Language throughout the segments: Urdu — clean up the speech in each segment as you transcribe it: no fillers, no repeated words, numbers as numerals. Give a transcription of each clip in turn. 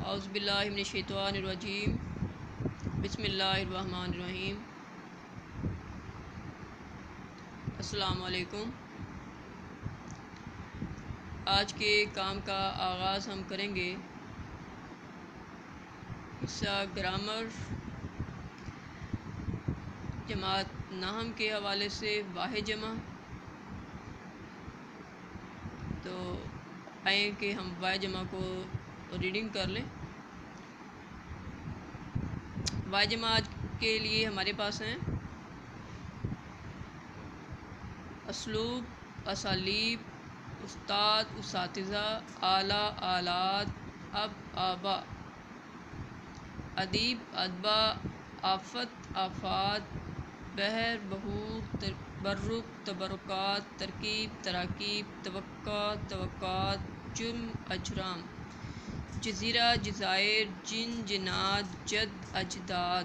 اعوذ باللہ من الشیطان الرجیم بسم اللہ الرحمن الرحیم۔ السلام علیکم۔ آج کے کام کا آغاز ہم کریں گے حصہ گرامر جماعت نحو کے حوالے سے واحد جمع۔ تو آئیں کہ ہم واحد جمع کو ریڈنگ کر لیں۔ واحد جمع آج کے لیے ہمارے پاس ہیں اسلوب، اسالیب، استاد، اساتذہ، آلہ، آلات، اب، آبا، ادیب، ادبا، آفت، آفات، بحر، بحور، تبرک، تبرکات، ترکیب، تراکیب، توقع، توقعات، جرم، اجرام، جزیرہ، جزائر، جن، جنات، جد، اجداد،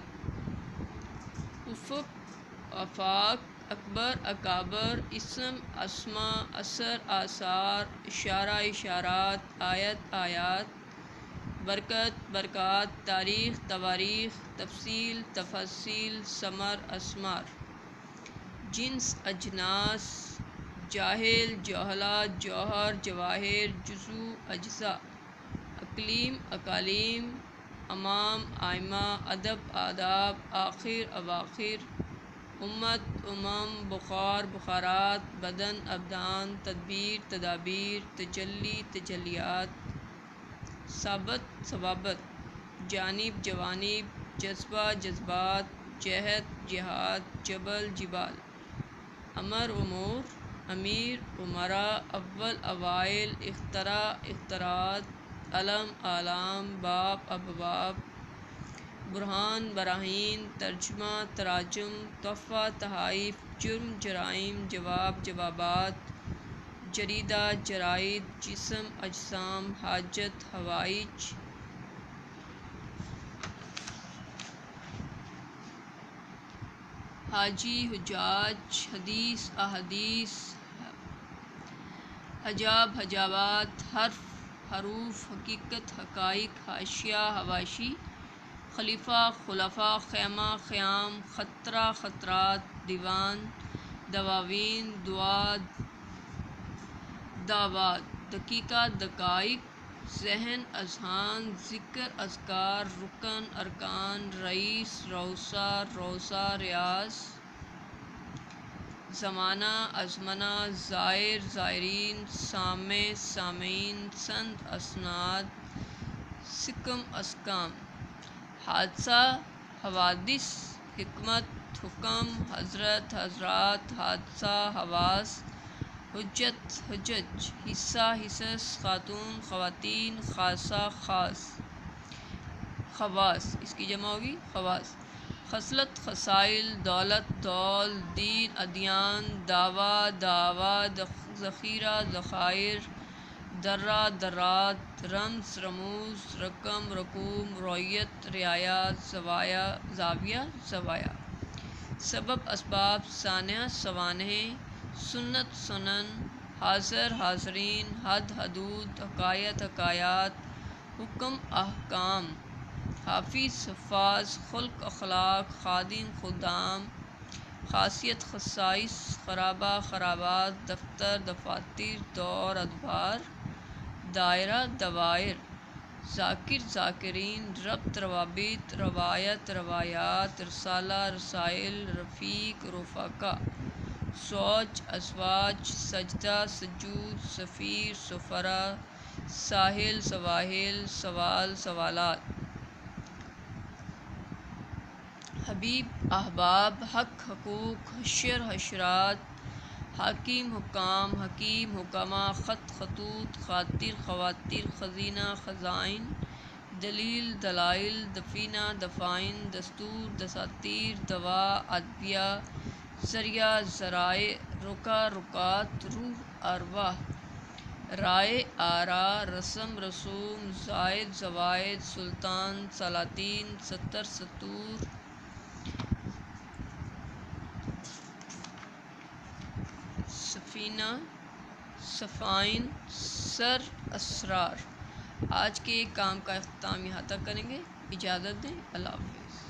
افق، آفاق، اکبر، اکابر، اسم، اسماء، اثر، آثار، اشارہ، اشارات، آیت، آیات، برکت، برکات، تاریخ، تواریخ، تفصیل، تفاصیل، ثمر، اثمار، جنس، اجناس، جاہل، جوہلا، جوہر، جواہر، جزو، اجزاء، اقلیم، اقالیم، امام، آئمہ، ادب، آداب، آخر، اواخر، امت، امم، بخار، بخارات، بدن، ابدان، تدبیر، تدابیر، تجلی، تجلیات، ثابت، ثوابت، جانب، جوانب، جذبہ، جذبات، جہت، جہات، جبل، جبال، امر، امور، امیر، امراء، اول، اوائل، اختراع، اختراعات، علم، اعلام، باب، ابواب، برہان، براہین، ترجمہ، تراجم، تحفہ، تحائف، جرم، جرائم، جواب، جوابات، جریدہ، جرائد، جسم، اجسام، حاجت، حوائج، حاجی، حجاج، حدیث، احادیث، حجاب، حجابات، حرف، حروف، حقیقت، حقائق، حاشیہ، حواشی، خلیفہ، خلفاء، خیمہ، خیام، خطرہ، خطرات، دیوان، دواوین، دعا، دعوات، دقیقہ، دقائق، ذہن، اذہان، ذکر، اذکار، رکن، ارکان، رئیس، روسا، روسا، ریاض، زمانہ، ازمنہ، زائر، زائرین، سامع، سامعین، سند، اسناد، سکم، اسکام، حادثہ، حوادث، حکمت، حکم، حضرت، حضرات، حادثہ، حواس، حجت، حجج، حصہ، حصص، خاتون، خواتین، خاصہ، خاص، خواص، اس کی جمع ہوگی خواص، خصلت، خصائل، دولت، دول، دین، ادیان، دعویٰ، دعویٰ، ذخیرہ، ذخائر، درہ، درات، رمز، رموز، رقم، رقوم، رویت، رعایات، زاویہ، زوایا، سبب، اسباب، سانحہ، سوانح، سنت، سنن، حاضر، حاضرین، حد، حدود، حکایت، حکایات، حکم، احکام، حافظ، حفاظ، خلق، اخلاق، خادم، خدام، خاصیت، خصائص، خرابہ، خرابات، دفتر، دفاتر، دور، ادوار، دائرہ، دوائر، ذاکر، ذاکرین، ربط، روابط، روایت، روایات، رسالہ، رسائل، رفیق، رفقا، زوج، ازواج، سجدہ، سجود، سفیر، سفرا، ساحل، سواحل، سوال، سوالات، حبیب، احباب، حق، حقوق، حشر، حشرات، حاکم، حکام، حکیم، حکمہ، خط، خطوط، خاطر، خواتر، خزینہ، خزائن، دلیل، دلائل، دفینہ، دفائن، دستور، دساتیر، دوا، ادویہ، ذریعہ، ذرائع، رکا، رکات، روح، ارواح، رائے، آراء، رسم، رسوم، زائد، زوائد، سلطان، سلاطین، سطر، سطور، سفینہ، سفائن، سر، اسرار، آج کے کام کا اختتام یہاں تک کریں گے۔ اجازت دیں، اللہ حافظ۔